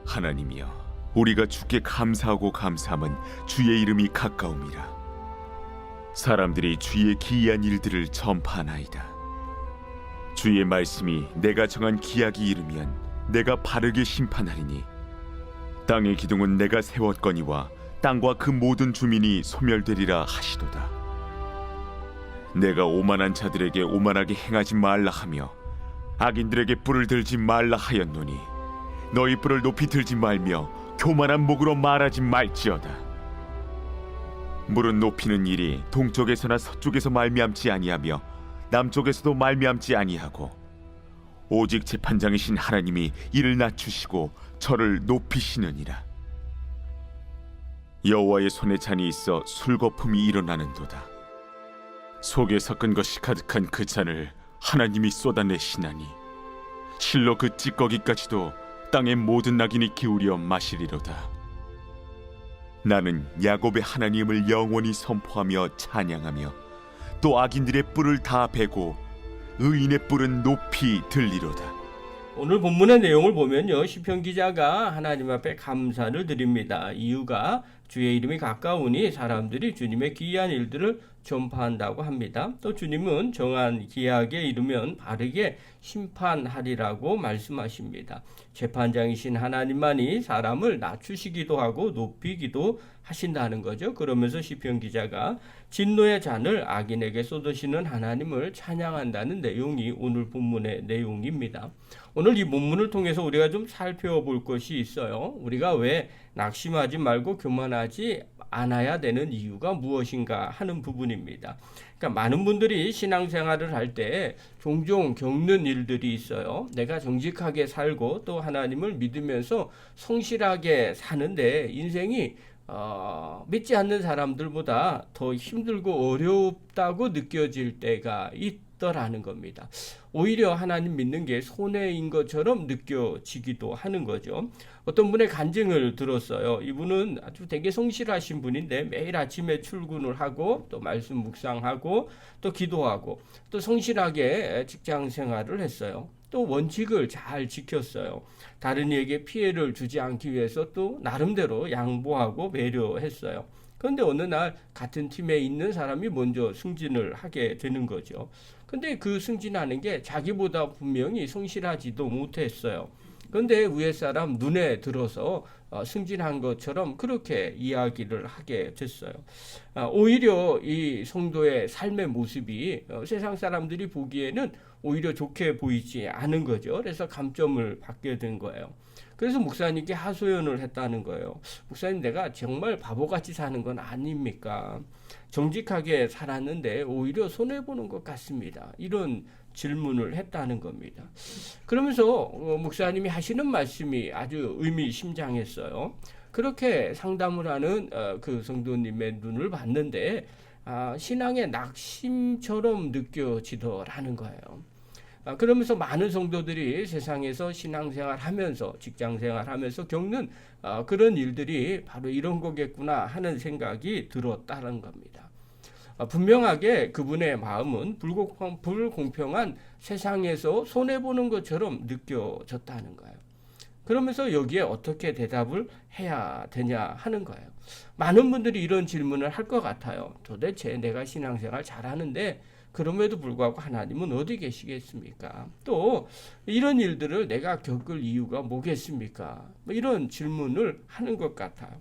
하나님이여, 우리가 주께 감사하고 감사함은 주의 이름이 가까움이라. 사람들이 주의 기이한 일들을 전파하나이다. 주의 말씀이 내가 정한 기약이 이르면 내가 바르게 심판하리니, 땅의 기둥은 내가 세웠거니와 땅과 그 모든 주민이 소멸되리라 하시도다. 내가 오만한 자들에게 오만하게 행하지 말라 하며 악인들에게 뿔을 들지 말라 하였노니, 너희 뿔을 높이 들지 말며 교만한 목으로 말하지 말지어다. 물은 높이는 일이 동쪽에서나 서쪽에서 말미암지 아니하며 남쪽에서도 말미암지 아니하고, 오직 재판장이신 하나님이 이를 낮추시고 저를 높이시느니라. 여호와의 손에 잔이 있어 술거품이 일어나는도다. 속에 섞은 것이 가득한 그 잔을 하나님이 쏟아내시나니, 실로 그 찌꺼기까지도 땅의 모든 낙인이 기울여 마시리로다. 나는 야곱의 하나님을 영원히 선포하며 찬양하며 또 악인들의 뿔을 다 베고 의인의 뿔은 높이 들리로다. 오늘 본문의 내용을 보면요, 시편 기자가 하나님 앞에 감사를 드립니다. 이유가 주의 이름이 가까우니 사람들이 주님의 기이한 일들을 전파한다고 합니다. 또 주님은 정한 기약에 이르면 바르게 심판하리라고 말씀하십니다. 재판장이신 하나님만이 사람을 낮추시기도 하고 높이기도 하신다는 거죠. 그러면서 시편 기자가 진노의 잔을 악인에게 쏟으시는 하나님을 찬양한다는 내용이 오늘 본문의 내용입니다. 오늘 이 본문을 통해서 우리가 좀 살펴볼 것이 있어요. 우리가 왜 낙심하지 말고 교만하지 않아야 되는 이유가 무엇인가 하는 부분입니다. 그러니까 많은 분들이 신앙생활을 할 때 종종 겪는 일들이 있어요. 내가 정직하게 살고 또 하나님을 믿으면서 성실하게 사는데 인생이 믿지 않는 사람들보다 더 힘들고 어렵다고 느껴질 때가 있더라는 겁니다. 오히려 하나님 믿는 게 손해인 것처럼 느껴지기도 하는 거죠. 어떤 분의 간증을 들었어요. 이분은 아주 되게 성실하신 분인데 매일 아침에 출근을 하고 또 말씀 묵상하고 또 기도하고 또 성실하게 직장 생활을 했어요. 또 원칙을 잘 지켰어요. 다른 이에게 피해를 주지 않기 위해서 또 나름대로 양보하고 배려했어요. 그런데 어느 날 같은 팀에 있는 사람이 먼저 승진을 하게 되는 거죠. 근데 그 승진하는 게 자기보다 분명히 성실하지도 못했어요. 그런데 위에 사람 눈에 들어서 승진한 것처럼 그렇게 이야기를 하게 됐어요. 오히려 이 성도의 삶의 모습이 세상 사람들이 보기에는 오히려 좋게 보이지 않은 거죠. 그래서 감점을 받게 된 거예요. 그래서 목사님께 하소연을 했다는 거예요. 목사님, 내가 정말 바보같이 사는 건 아닙니까? 정직하게 살았는데 오히려 손해보는 것 같습니다. 이런 질문을 했다는 겁니다. 그러면서 목사님이 하시는 말씀이 아주 의미심장했어요. 그렇게 상담을 하는 그 성도님의 눈을 봤는데 신앙의 낙심처럼 느껴지더라는 거예요. 그러면서 많은 성도들이 세상에서 신앙생활 하면서 직장생활 하면서 겪는 그런 일들이 바로 이런 거겠구나 하는 생각이 들었다는 겁니다. 분명하게 그분의 마음은 불공평한 세상에서 손해보는 것처럼 느껴졌다는 거예요. 그러면서 여기에 어떻게 대답을 해야 되냐 하는 거예요. 많은 분들이 이런 질문을 할 것 같아요. 도대체 내가 신앙생활 잘하는데 그럼에도 불구하고 하나님은 어디 계시겠습니까? 또 이런 일들을 내가 겪을 이유가 뭐겠습니까? 이런 질문을 하는 것 같아요.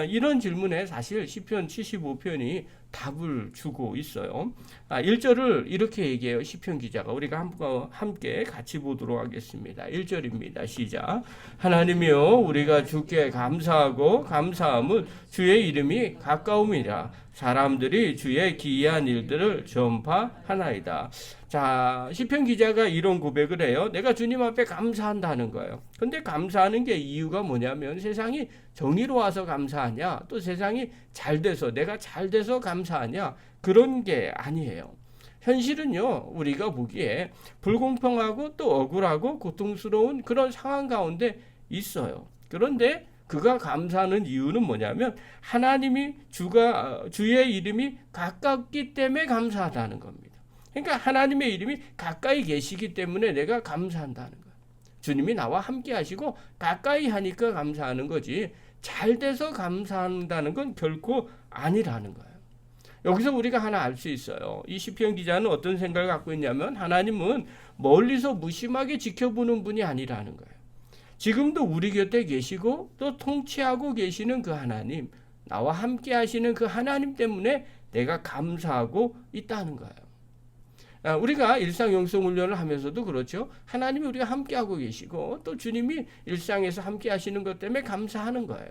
이런 질문에 사실 시편 75편이 답을 주고 있어요. 1절을 이렇게 얘기해요. 시편 기자가. 우리가 함께 같이 보도록 하겠습니다. 1절입니다. 시작. 하나님이여, 우리가 주께 감사하고 감사함은 주의 이름이 가까움이라. 사람들이 주의 기이한 일들을 전파하나이다. 자, 시편 기자가 이런 고백을 해요. 내가 주님 앞에 감사한다는 거예요. 근데 감사하는 게 이유가 뭐냐면 세상이 정의로워서 감사하냐, 또 세상이 잘 돼서 내가 잘 돼서 감사하냐, 그런 게 아니에요. 현실은요, 우리가 보기에 불공평하고 또 억울하고 고통스러운 그런 상황 가운데 있어요. 그런데 그가 감사하는 이유는 뭐냐면 하나님이 주의 이름이 가깝기 때문에 감사하다는 겁니다. 그러니까 하나님의 이름이 가까이 계시기 때문에 내가 감사한다는 거예요. 주님이 나와 함께 하시고 가까이 하니까 감사하는 거지, 잘 돼서 감사한다는 건 결코 아니라는 거예요. 여기서 우리가 하나 알 수 있어요. 이 시편 기자는 어떤 생각을 갖고 있냐면, 하나님은 멀리서 무심하게 지켜보는 분이 아니라는 거예요. 지금도 우리 곁에 계시고 또 통치하고 계시는 그 하나님, 나와 함께 하시는 그 하나님 때문에 내가 감사하고 있다는 거예요. 우리가 일상 영성 훈련을 하면서도 그렇죠. 하나님이 우리가 함께하고 계시고 또 주님이 일상에서 함께 하시는 것 때문에 감사하는 거예요.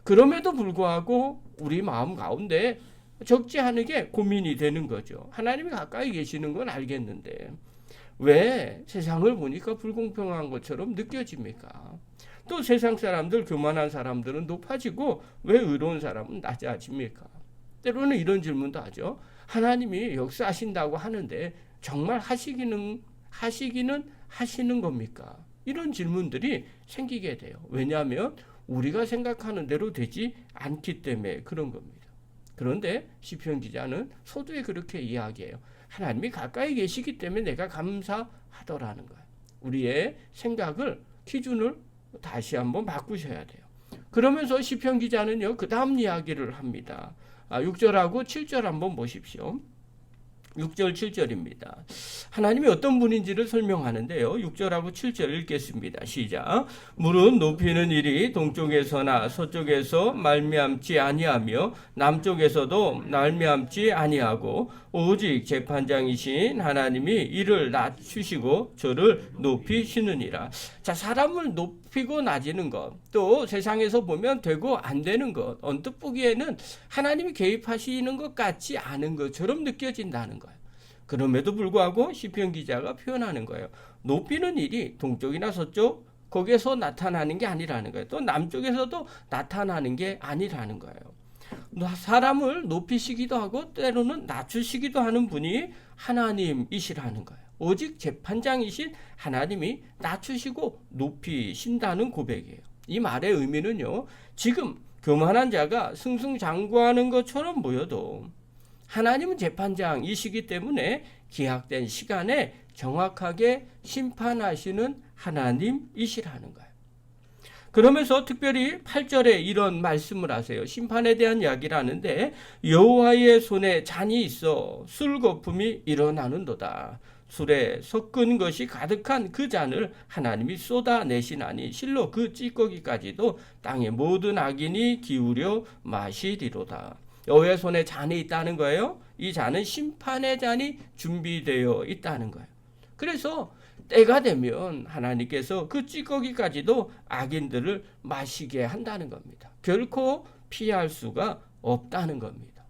그럼에도 불구하고 우리 마음 가운데 적지 않게 고민이 되는 거죠. 하나님이 가까이 계시는 건 알겠는데 왜 세상을 보니까 불공평한 것처럼 느껴집니까? 또 세상 사람들, 교만한 사람들은 높아지고 왜 의로운 사람은 낮아집니까? 때로는 이런 질문도 하죠. 하나님이 역사하신다고 하는데 정말 하시기는 하시는 겁니까? 이런 질문들이 생기게 돼요. 왜냐하면 우리가 생각하는 대로 되지 않기 때문에 그런 겁니다. 그런데 시편 기자는 서두에 그렇게 이야기해요. 하나님이 가까이 계시기 때문에 내가 감사하더라는 거예요. 우리의 생각을, 기준을 다시 한번 바꾸셔야 돼요. 그러면서 시편 기자는요, 그 다음 이야기를 합니다. 6절하고 7절 한번 보십시오. 6절 7절입니다. 하나님이 어떤 분인지를 설명하는데요. 6절하고 7절 읽겠습니다. 시작. 물은 높이는 일이 동쪽에서나 서쪽에서 말미암지 아니하며 남쪽에서도 말미암지 아니하고 오직 재판장이신 하나님이 이를 낮추시고 저를 높이시느니라. 자, 사람을 높이고 낮이는 것, 또 세상에서 보면 되고 안 되는 것, 언뜻 보기에는 하나님이 개입하시는 것 같지 않은 것처럼 느껴진다는 거예요. 그럼에도 불구하고 시편 기자가 표현하는 거예요. 높이는 일이 동쪽이나 서쪽 거기에서 나타나는 게 아니라는 거예요. 또 남쪽에서도 나타나는 게 아니라는 거예요. 사람을 높이시기도 하고 때로는 낮추시기도 하는 분이 하나님이시라는 거예요. 오직 재판장이신 하나님이 낮추시고 높이신다는 고백이에요. 이 말의 의미는요, 지금 교만한 자가 승승장구하는 것처럼 보여도 하나님은 재판장이시기 때문에 기약된 시간에 정확하게 심판하시는 하나님이시라는 거예요. 그러면서 특별히 8절에 이런 말씀을 하세요. 심판에 대한 이야기를 하는데 여호와의 손에 잔이 있어 술 거품이 일어나는도다. 술에 섞은 것이 가득한 그 잔을 하나님이 쏟아내시나니 실로 그 찌꺼기까지도 땅의 모든 악인이 기울여 마시리로다. 여호와의 손에 잔이 있다는 거예요. 이 잔은 심판의 잔이 준비되어 있다는 거예요. 그래서 때가 되면 하나님께서 그 찌꺼기까지도 악인들을 마시게 한다는 겁니다. 결코 피할 수가 없다는 겁니다.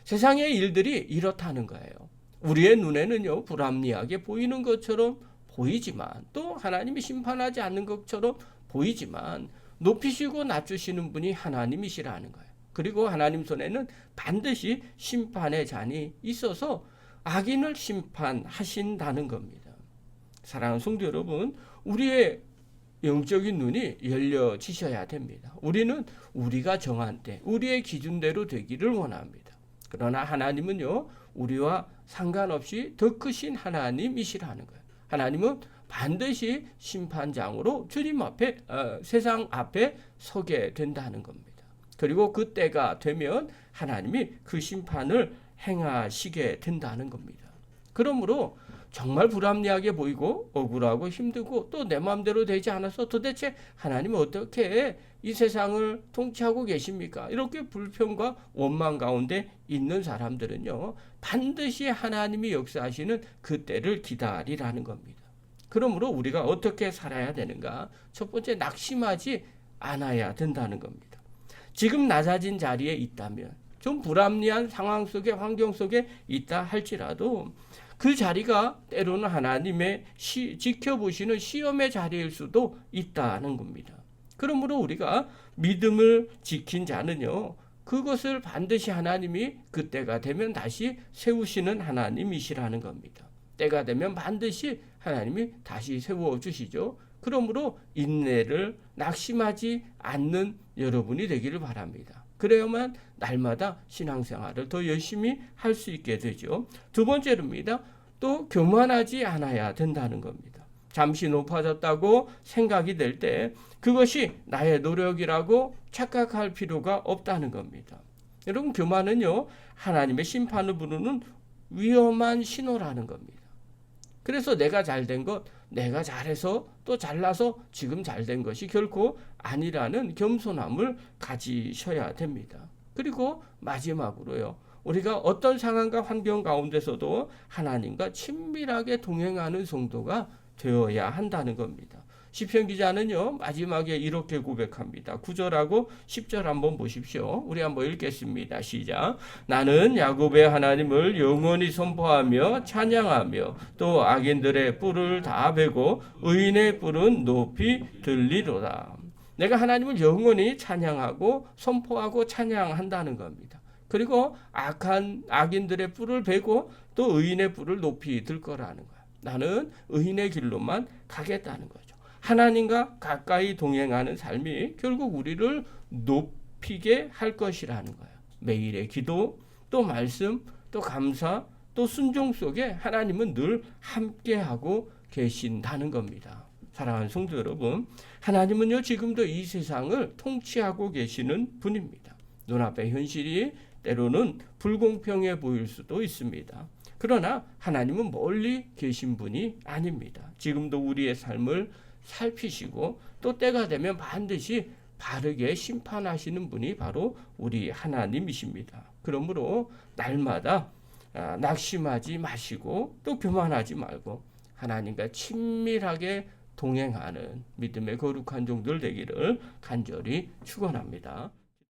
세상의 일들이 이렇다는 거예요. 우리의 눈에는요, 불합리하게 보이는 것처럼 보이지만 또 하나님이 심판하지 않는 것처럼 보이지만 높이시고 낮추시는 분이 하나님이시라는 거예요. 그리고 하나님 손에는 반드시 심판의 잔이 있어서 악인을 심판하신다는 겁니다. 사랑하는 성도 여러분, 우리의 영적인 눈이 열려지셔야 됩니다. 우리는 우리가 정한 때 우리의 기준대로 되기를 원합니다. 그러나 하나님은요, 우리와 상관없이 더 크신 하나님이시라는 거예요. 하나님은 반드시 심판장으로 주님 앞에, 세상 앞에 서게 된다는 겁니다. 그리고 그 때가 되면 하나님이 그 심판을 행하시게 된다는 겁니다. 그러므로 정말 불합리하게 보이고 억울하고 힘들고 또 내 마음대로 되지 않아서 도대체 하나님은 어떻게 이 세상을 통치하고 계십니까? 이렇게 불평과 원망 가운데 있는 사람들은요, 반드시 하나님이 역사하시는 그 때를 기다리라는 겁니다. 그러므로 우리가 어떻게 살아야 되는가? 첫 번째, 낙심하지 않아야 된다는 겁니다. 지금 낮아진 자리에 있다면, 좀 불합리한 상황 속에, 환경 속에 있다 할지라도 그 자리가 때로는 하나님의 지켜보시는 시험의 자리일 수도 있다는 겁니다. 그러므로 우리가 믿음을 지킨 자는요, 그것을 반드시 하나님이 그때가 되면 다시 세우시는 하나님이시라는 겁니다. 때가 되면 반드시 하나님이 다시 세워주시죠. 그러므로 인내를 낙심하지 않는 여러분이 되기를 바랍니다. 그래야만 날마다 신앙생활을 더 열심히 할 수 있게 되죠. 두 번째로입니다. 또 교만하지 않아야 된다는 겁니다. 잠시 높아졌다고 생각이 될 때 그것이 나의 노력이라고 착각할 필요가 없다는 겁니다. 여러분, 교만은요, 하나님의 심판을 부르는 위험한 신호라는 겁니다. 그래서 내가 잘된 것, 내가 잘해서 또 잘나서 지금 잘된 것이 결코 아니라는 겸손함을 가지셔야 됩니다. 그리고 마지막으로요, 우리가 어떤 상황과 환경 가운데서도 하나님과 친밀하게 동행하는 성도가 되어야 한다는 겁니다. 시편 기자는요, 마지막에 이렇게 고백합니다. 9절하고 10절 한번 보십시오. 우리 한번 읽겠습니다. 시작. 나는 야곱의 하나님을 영원히 선포하며 찬양하며 또 악인들의 뿔을 다 베고 의인의 뿔은 높이 들리로다. 내가 하나님을 영원히 찬양하고 선포하고 찬양한다는 겁니다. 그리고 악인들의 뿔을 베고 또 의인의 뿔을 높이 들 거라는 거예요. 나는 의인의 길로만 가겠다는 거죠. 하나님과 가까이 동행하는 삶이 결국 우리를 높이게 할 것이라는 거예요. 매일의 기도, 또 말씀, 또 감사, 또 순종 속에 하나님은 늘 함께하고 계신다는 겁니다. 사랑하는 성도 여러분, 하나님은요, 지금도 이 세상을 통치하고 계시는 분입니다. 눈앞의 현실이 때로는 불공평해 보일 수도 있습니다. 그러나 하나님은 멀리 계신 분이 아닙니다. 지금도 우리의 삶을 살피시고 또 때가 되면 반드시 바르게 심판하시는 분이 바로 우리 하나님이십니다. 그러므로 날마다 낙심하지 마시고 또 교만하지 말고 하나님과 친밀하게 동행하는 믿음의 거룩한 종들 되기를 간절히 축원합니다.